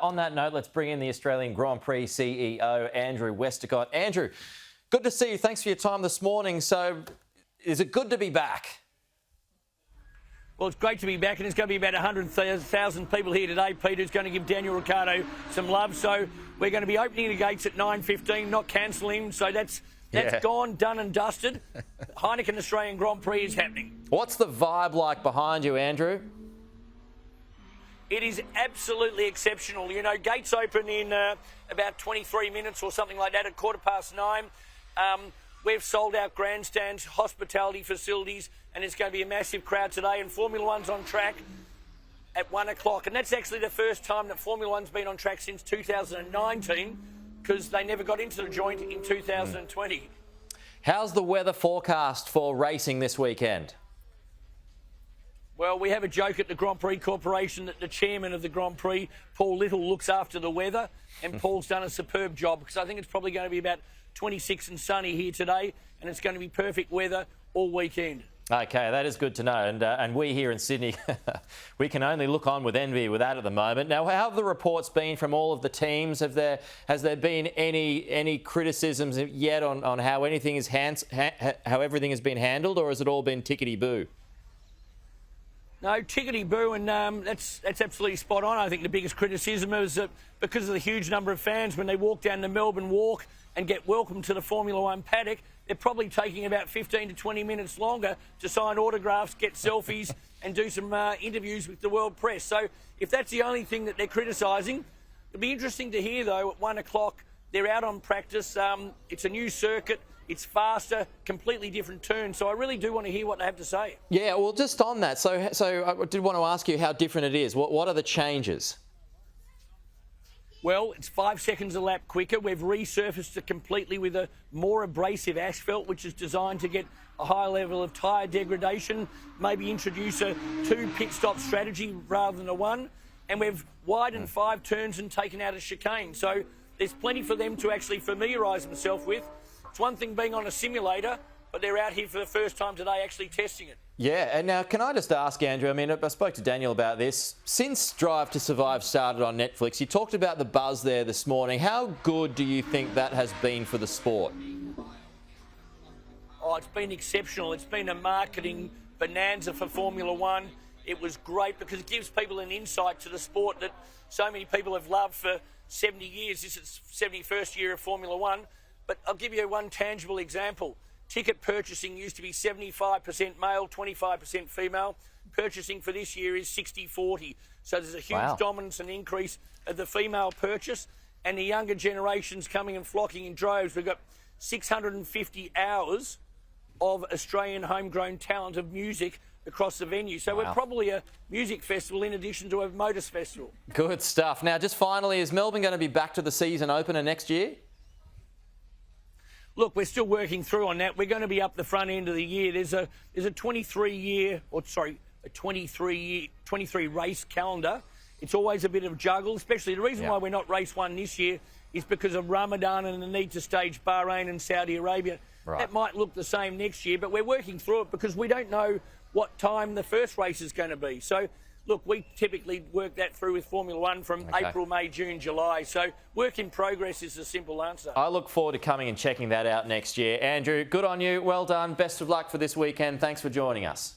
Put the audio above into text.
On that note, let's bring in the Australian Grand Prix CEO, Andrew Westacott. Andrew, good to see you. Thanks for your time this morning. So, is it good to be back? Well, it's great to be back, and it's going to be about 100,000 people here today, Peter, who's going to give Daniel Ricciardo some love. So we're going to be opening the gates at 9:15, not cancelling. So that's gone, done and dusted. Heineken Australian Grand Prix is happening. What's the vibe like behind you, Andrew? It is absolutely exceptional. You know, gates open in about 23 minutes or something like that at 9:15. We've sold out grandstands, hospitality facilities, and it's going to be a massive crowd today. And Formula One's on track at 1 o'clock. And that's actually the first time that Formula One's been on track since 2019, because they never got into the joint in 2020. How's the weather forecast for racing this weekend? Well, we have a joke at the Grand Prix Corporation that the chairman of the Grand Prix, Paul Little, looks after the weather, and Paul's done a superb job, because I think it's probably going to be about 26 and sunny here today, and it's going to be perfect weather all weekend. Okay, that is good to know. And we here in Sydney, we can only look on with envy with that at the moment. Now, how have the reports been from all of the teams? Has there been any criticisms yet on how anything is how everything has been handled, or has it all been tickety-boo? No, tickety-boo, and that's absolutely spot on. I think the biggest criticism is that because of the huge number of fans, when they walk down the Melbourne Walk and get welcomed to the Formula One paddock, they're probably taking about 15 to 20 minutes longer to sign autographs, get selfies and do some interviews with the world press. So if that's the only thing that they're criticising, it'll be interesting to hear, though, at 1 o'clock, they're out on practice. It's a new circuit. It's faster, completely different turn. So I really do want to hear what they have to say. Yeah, well, just on that, so I did want to ask you how different it is. What are the changes? Well, it's 5 seconds a lap quicker. We've resurfaced it completely with a more abrasive asphalt, which is designed to get a higher level of tyre degradation, maybe introduce a 2 pit stop strategy rather than a 1. And we've widened 5 turns and taken out a chicane. So there's plenty for them to actually familiarise themselves with. It's one thing being on a simulator, but they're out here for the first time today actually testing it. Yeah, and now can I just ask, Andrew, I mean, I spoke to Daniel about this. Since Drive to Survive started on Netflix, you talked about the buzz there this morning. How good do you think that has been for the sport? Oh, it's been exceptional. It's been a marketing bonanza for Formula One. It was great because it gives people an insight to the sport that so many people have loved for 70 years. This is the 71st year of Formula One. But I'll give you one tangible example. Ticket purchasing used to be 75% male, 25% female. Purchasing for this year is 60-40. So there's a huge dominance and increase of the female purchase, and the younger generations coming and flocking in droves. We've got 650 hours of Australian homegrown talent of music across the venue. So we're probably a music festival in addition to a motors festival. Good stuff. Now, just finally, is Melbourne going to be back to the season opener next year? Look, we're still working through on that. We're going to be up the front end of the year. There's a 23 race calendar. It's always a bit of juggle, especially the reason why we're not race 1 this year is because of Ramadan and the need to stage Bahrain and Saudi Arabia. Right. That might look the same next year, but we're working through it because we don't know what time the first race is going to be. So, look, we typically work that through with Formula One from April, May, June, July. So work in progress is the simple answer. I look forward to coming and checking that out next year. Andrew, good on you. Well done. Best of luck for this weekend. Thanks for joining us.